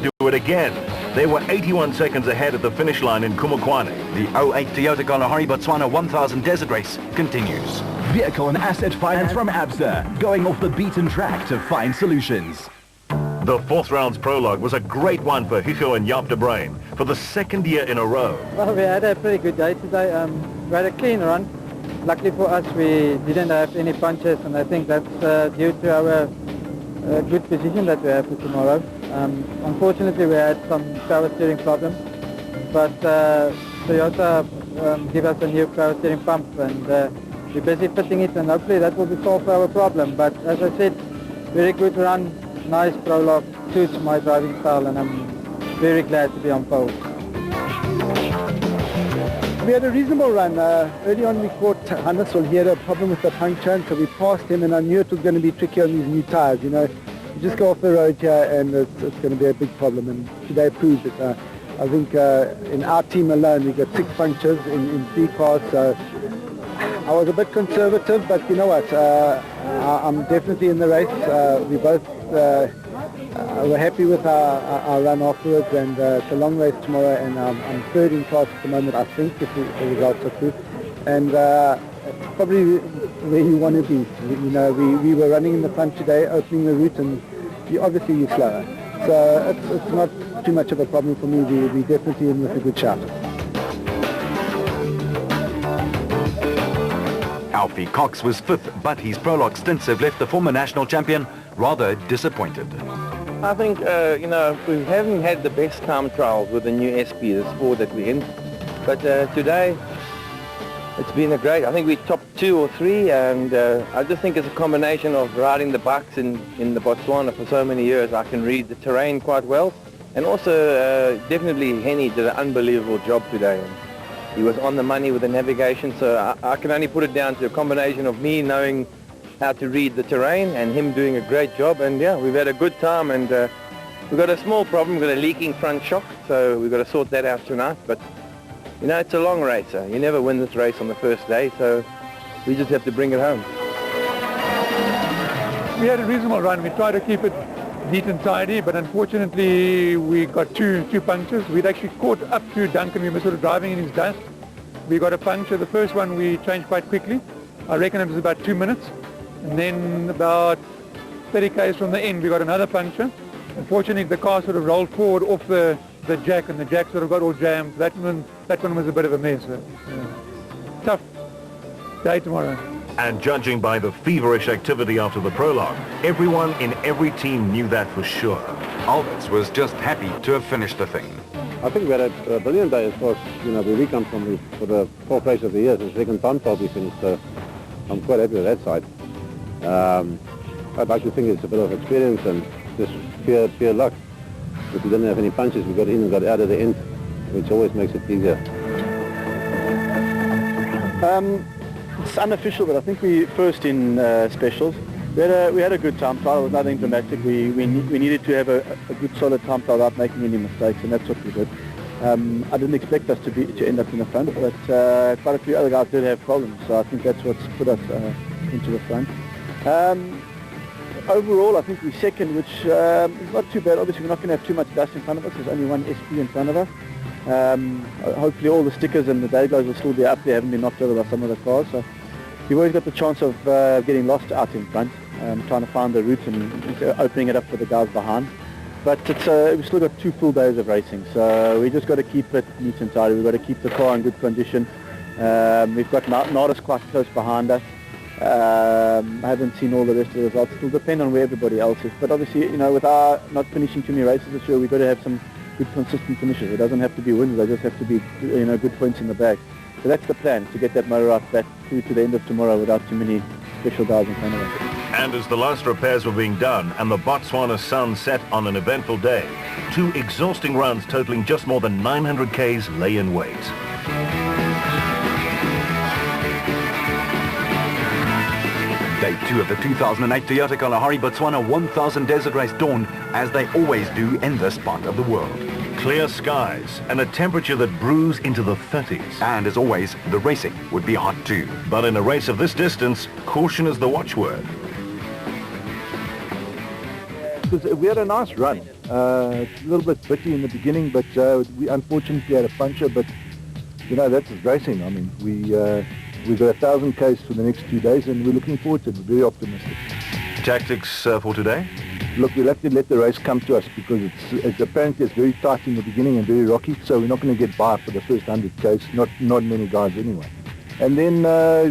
do it again. They were 81 seconds ahead at the finish line in Kumukwane. The 08 Toyota Kalahari Botswana 1000 Desert Race continues. Vehicle and asset finance from ABSA, going off the beaten track to find solutions. The fourth round's prologue was a great one for Hugo and Jaap de Bruin for the second year in a row. Well, we had a pretty good day today. We had a clean run. Luckily for us, we didn't have any punches, and I think that's due to our good position that we have for tomorrow. Unfortunately, we had some power steering problems, but Toyota gave us a new power steering pump, and we're busy fitting it, and hopefully that will be solved our problem. But as I said, very good run, nice prologue, suits my driving style, and I'm very glad to be on pole. We had a reasonable run. Early on we caught Hannes he had a problem with the puncture, and so we passed him, and I knew it was going to be tricky on these new tyres. You know, you just go off the road here and it's going to be a big problem, and today proved it. I think in our team alone we got 6 punctures in 3 cars, so I was a bit conservative, but you know what, I'm definitely in the race. We both we're happy with our run afterwards, and it's a long race tomorrow, and I'm third in class at the moment, I think, if the results are true, and probably where you want to be. You know, we were running in the front today, opening the route, and obviously you're slower, so it's not too much of a problem for me. We're definitely in with a good shot. Alfie Cox was 5th, but his prologue stints have left the former national champion rather disappointed. I think, you know, we haven't had the best time trials with the new SP, the sport that we're in. But today, it's been a great, I think we top 2 or 3, and I just think it's a combination of riding the bucks in the Botswana for so many years. I can read the terrain quite well. And also, definitely Henny did an unbelievable job today. And he was on the money with the navigation, so I can only put it down to a combination of me knowing how to read the terrain and him doing a great job. And yeah, we've had a good time, and we've got a small problem. We've got a leaking front shock, so we've got to sort that out tonight. But you know, it's a long race. You never win this race on the first day, so we just have to bring it home. We had a reasonable run. We tried to keep it neat and tidy, but unfortunately we got two punctures. We'd actually caught up to Duncan. We were sort of driving in his dust. We got a puncture. The first one we changed quite quickly. I reckon it was about 2 minutes. And then about 30 k's from the end we got another puncture. Unfortunately the car sort of rolled forward off the jack, and the jack sort of got all jammed. That one was a bit of a mess. Tough day tomorrow. And judging by the feverish activity after the prologue, everyone in every team knew that for sure. Alberts was just happy to have finished the thing. I think we had a brilliant day as far as, you know, where we come from. For the 4th race of the year, it's the second time we finished, so I'm quite happy with that side. I'd like to think it's a bit of experience and just pure luck. If we didn't have any punches, we got in and got out at the end, which always makes it easier. It's unofficial, but I think we first in specials. We had a good time trial. It was nothing dramatic. We needed to have a good solid time trial without making any mistakes, and that's what we did. I didn't expect us to end up in the front, but quite a few other guys did have problems, so I think that's what's put us into the front. Overall, I think we're second, which is not too bad. Obviously, we're not going to have too much dust in front of us. There's only one SP in front of us. Hopefully all the stickers and the day glows will still be up there, haven't been knocked over by some of the cars. So you've always got the chance of getting lost out in front, trying to find the route and opening it up for the guys behind. But we've still got 2 full days of racing, so we just got to keep it neat and tidy. We've got to keep the car in good condition. We've got Nardis quite close behind us. I haven't seen all the rest of the results. It'll depend on where everybody else is. But obviously, you know, with our not finishing too many races this year, we've got to have some good consistent finishes. It doesn't have to be wins. They just have to be, you know, good points in the bag. So that's the plan, to get that motor out back through to the end of tomorrow without too many special guys in front of us. And as the last repairs were being done and the Botswana sun set on an eventful day, 2 exhausting runs totaling just more than 900 k's lay in wait. Day 2 of the 2008 Toyota Kalahari Botswana 1000 Desert Race dawned as they always do in this part of the world. Clear skies and a temperature that brews into the 30s. And as always, the racing would be hot too. But in a race of this distance, caution is the watchword. We had a nice run. It's a little bit bitty in the beginning, but we unfortunately had a puncture, but you know, that's racing. I mean, we've got 1,000 Ks for the next 2 days, and we're looking forward to it. We're very optimistic. Tactics for today? Look, we'll have to let the race come to us because apparently it's very tight in the beginning and very rocky, so we're not going to get by for the first 100 Ks, not many guys anyway. And then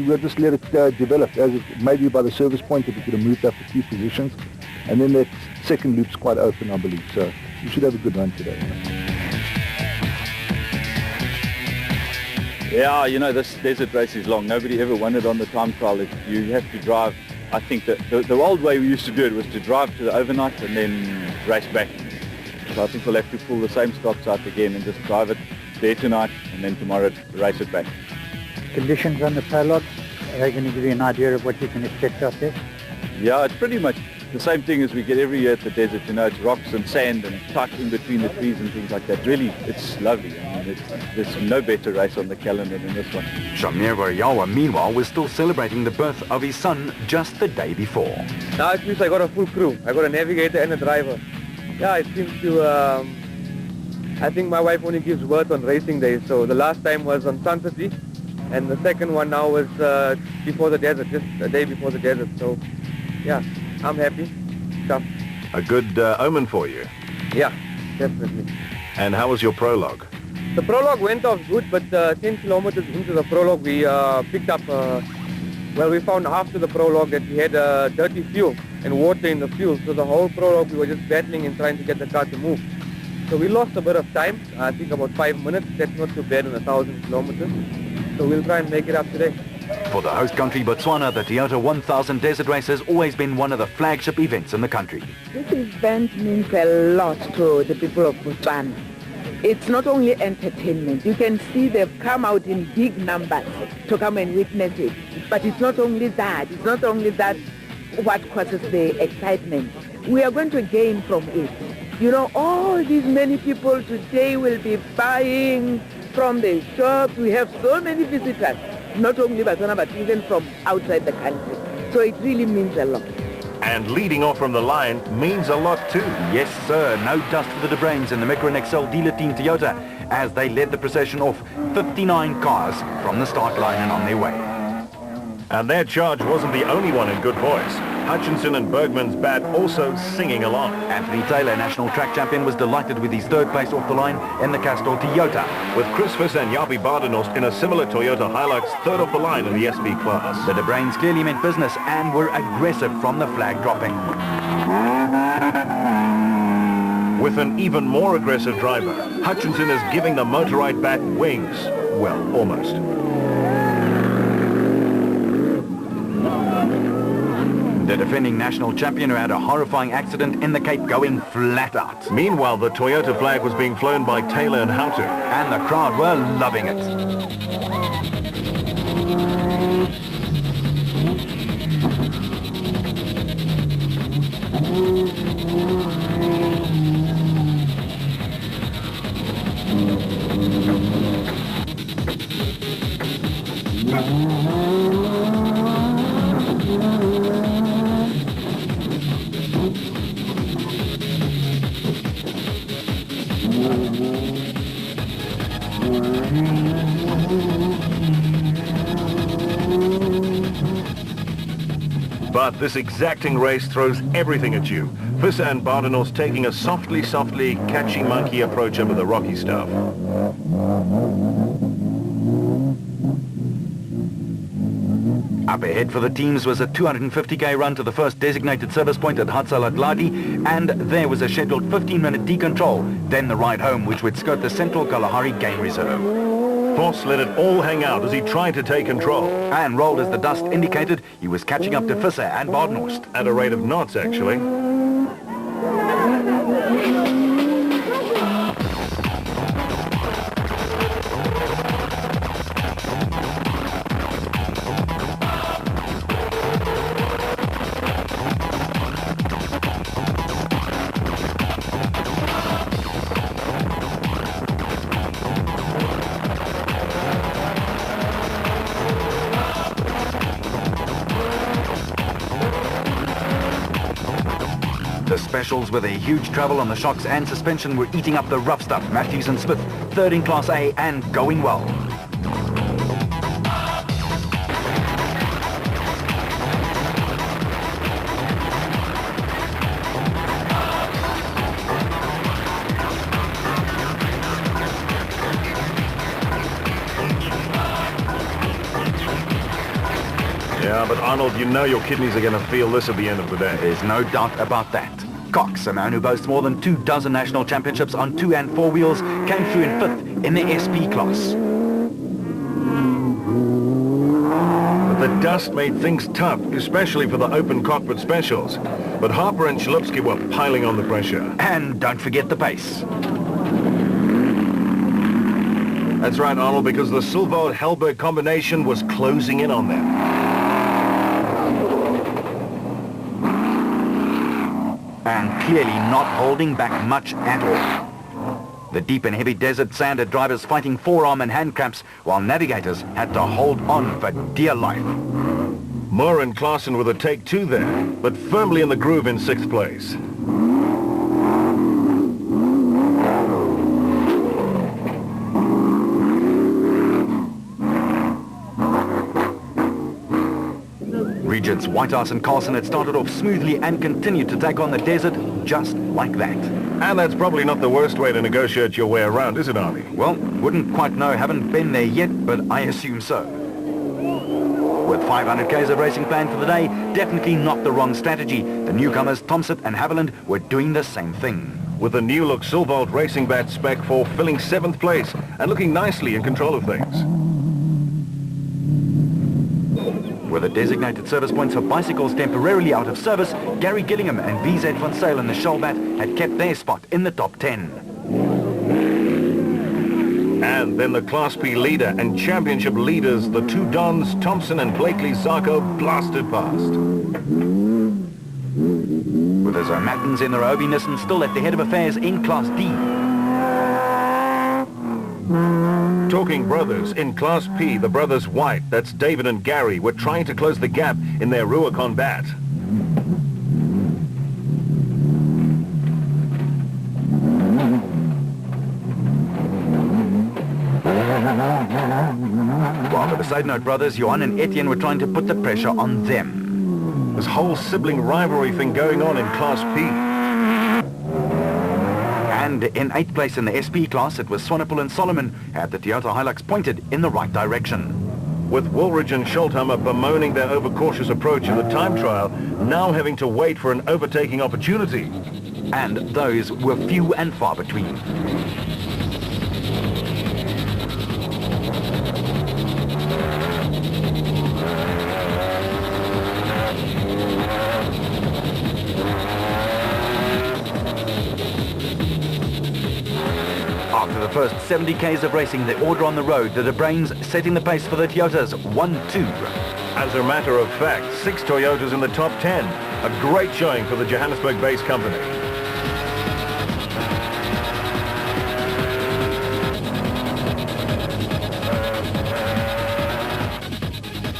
we'll just let it develop, as maybe by the service point if we could have moved up a few positions. And then that second loop's quite open, I believe, so we should have a good run today. Yeah, you know, this desert race is long. Nobody ever won it on the time trial. You have to drive. I think that the old way we used to do it was to drive to the overnight and then race back. So I think we'll have to pull the same stops out again and just drive it there tonight and then tomorrow race it back. Conditions on the prologue, are they going to give you an idea of what you can expect out there? Yeah, it's pretty much the same thing as we get every year at the desert. You know, it's rocks and sand and tight in between the trees and things like that. Really, it's lovely. I mean, there's no better race on the calendar than this one. Shamir Wariawa, meanwhile, was still celebrating the birth of his son just the day before. Now at least I got a full crew. I got a navigator and a driver. Yeah, it seems to, I think my wife only gives birth on racing days. So the last time was on Sun City, and the second one now was before the desert, just a day before the desert. So yeah, I'm happy. Tough. A good omen for you. Yeah, definitely. And how was your prologue? The prologue went off good, but 10 kilometers into the prologue we picked up, well, we found after the prologue that we had dirty fuel and water in the fuel. So the whole prologue we were just battling and trying to get the car to move. So we lost a bit of time, I think about 5 minutes. That's not too bad in 1,000 kilometers. So we'll try and make it up today. For the host country Botswana, the Toyota 1000 Desert Race has always been one of the flagship events in the country. This event means a lot to the people of Botswana. It's not only entertainment. You can see they've come out in big numbers to come and witness it. But it's not only that. It's not only that what causes the excitement. We are going to gain from it. You know, all these many people today will be buying from the shops. We have so many visitors, not only Botswana, but even from outside the country. So it really means a lot. And leading off from the line means a lot too. Yes, sir. No dust for the De Brains and the Micron Excel dealer team Toyota as they led the procession off 59 cars from the start line and on their way. And their charge wasn't the only one in good voice. Hutchinson and Bergman's bat also singing along. Anthony Taylor, national track champion, was delighted with his third place off the line in the Castor Toyota. With Chris Visser and Jaapie Badenhorst in a similar Toyota Hilux, third off the line in the SP class. The De Brains clearly meant business and were aggressive from the flag dropping. With an even more aggressive driver, Hutchinson is giving the motorized bat wings. Well, almost. The defending national champion who had a horrifying accident in the Cape going flat out. Meanwhile, the Toyota flag was being flown by Taylor and Houghton. And the crowd were loving it. But this exacting race throws everything at you. Visser and Badenhorst taking a softly, catchy monkey approach over the rocky stuff. Up ahead for the teams was a 250k run to the first designated service point at Hatsalatladi, and there was a scheduled 15-minute decontrol, then the ride home, which would skirt the Central Kalahari Game Reserve. Voss let it all hang out as he tried to take control. And rolled as the dust indicated, he was catching up to Visser and Badenhorst. At a rate of knots, actually. Specials with a huge travel on the shocks and suspension were eating up the rough stuff. Matthews and Smith, third in Class A and going well. Yeah, but Arnold, you know your kidneys are going to feel this at the end of the day. There's no doubt about that. Cox, a man who boasts more than 24 national championships on 2 and 4 wheels, came through in 5th in the SP class. But the dust made things tough, especially for the open cockpit specials. But Harper and Chalupsky were piling on the pressure. And don't forget the pace. That's right, Arnold, because the Silvold-Hellberg combination was closing in on them. And clearly not holding back much at all. The deep and heavy desert sand had drivers fighting forearm and hand cramps, while navigators had to hold on for dear life. Moore and Klaassen with a take 2 there, but firmly in the groove in 6th place. Regents Whitehouse and Carlson had started off smoothly and continued to take on the desert just like that. And that's probably not the worst way to negotiate your way around, is it, Arnie? Well, wouldn't quite know, haven't been there yet, but I assume so. With 500 k's of racing planned for the day, definitely not the wrong strategy. The newcomers, Thompson and Haviland, were doing the same thing. With the new look Silvold Racing Bat Spec 4 filling 7th place and looking nicely in control of things. With the designated service points for bicycles temporarily out of service, Gary Gillingham and VZ van Sale in the Shellbat had kept their spot in the top 10. And then the Class P leader and championship leaders, the 2 Dons, Thompson and Blakely Zarko, blasted past. With his O'Mattins in their Obi Nissan still at the head of affairs in Class D. Talking brothers, in Class P, the brothers White, that's David and Gary, were trying to close the gap in their Rubicon Bat. While the beside note brothers, Johan and Etienne, were trying to put the pressure on them. This whole sibling rivalry thing going on in Class P. And in 8th place in the SP class, it was Swanepoel and Solomon who had the Toyota Hilux pointed in the right direction. With Woolridge and Schulthammer bemoaning their overcautious approach in the time trial, now having to wait for an overtaking opportunity. And those were few and far between. After the first 70 k's of racing, the order on the road, the De Bruins setting the pace for the Toyotas, 1-2. As a matter of fact, 6 Toyotas in the top 10. A great showing for the Johannesburg-based company.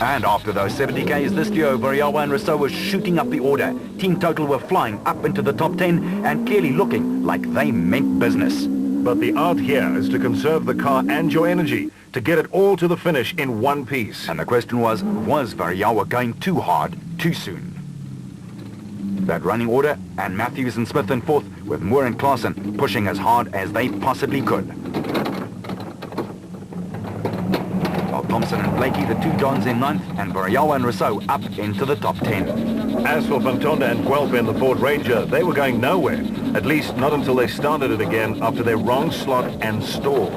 And after those 70 k's, this duo, Variawa and Rousseau, was shooting up the order. Team Total were flying up into the top 10 and clearly looking like they meant business. But the art here is to conserve the car and your energy, to get it all to the finish in one piece. And the question was Variawa going too hard, too soon? That running order, and Matthews and Smith in 4th, with Moore and Klaassen pushing as hard as they possibly could. While Thompson and Blakey, the 2 Dons in 9th, and Variawa and Rousseau up into the top 10. As for Bantonda and Guelph in the Ford Ranger, they were going nowhere. At least not until they started it again after their wrong slot and stall.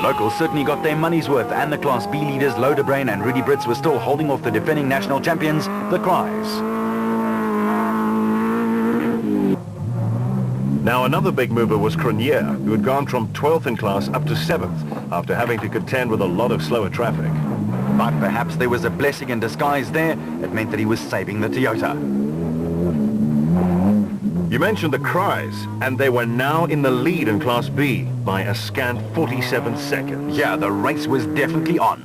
Locals certainly got their money's worth, and the Class B leaders, Lodebrain and Rudy Brits, were still holding off the defending national champions, the Cries. Now another big mover was Cronier, who had gone from 12th in class up to 7th after having to contend with a lot of slower traffic. But perhaps there was a blessing in disguise there. It meant that he was saving the Toyota. You mentioned the cries, and they were now in the lead in Class B by a scant 47 seconds. Yeah, the race was definitely on.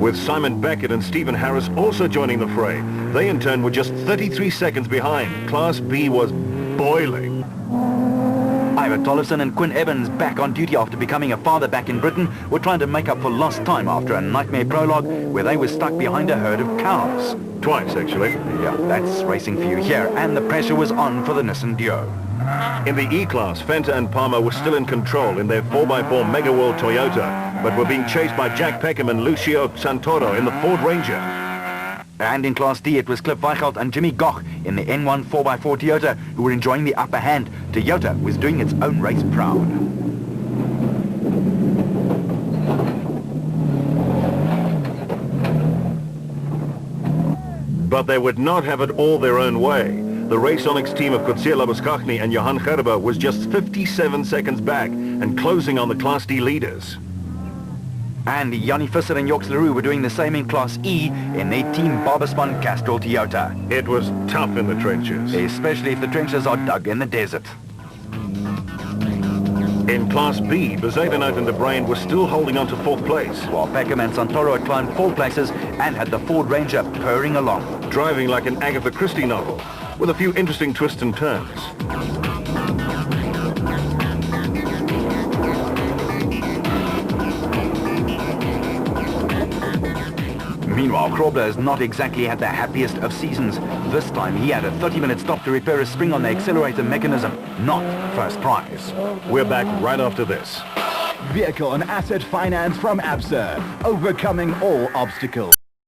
With Simon Beckett and Stephen Harris also joining the fray, they in turn were just 33 seconds behind. Class B was boiling. Ivan Tollefson and Quinn Evans, back on duty after becoming a father back in Britain, were trying to make up for lost time after a nightmare prologue where they were stuck behind a herd of cows. Twice, actually. Yeah, that's racing for you here, and the pressure was on for the Nissan duo. In the E-Class, Fenta and Palmer were still in control in their 4x4 Mega World Toyota, but were being chased by Jack Peckham and Lucio Santoro in the Ford Ranger. And in Class D, it was Cliff Weichelt and Jimmy Goch in the N1 4x4 Toyota who were enjoying the upper hand. Toyota was doing its own race proud. But they would not have it all their own way. The Raceonics team of Coetzee Labuskaghni and Johan Gerber was just 57 seconds back and closing on the Class D leaders. And Yanni Visser and Joks Leroux were doing the same in Class E in their Team Barberspan Castrol Toyota. It was tough in the trenches. Especially if the trenches are dug in the desert. In Class B, Bezuidenhout and De Bruyn were still holding on to 4th place. While Peckham and Santoro had climbed 4 places and had the Ford Ranger purring along. Driving like an Agatha Christie novel, with a few interesting twists and turns. Meanwhile, Krobler has not exactly had the happiest of seasons. This time he had a 30-minute stop to repair a spring on the accelerator mechanism, not first prize. We're back right after this. Vehicle and asset finance from ABSA, overcoming all obstacles.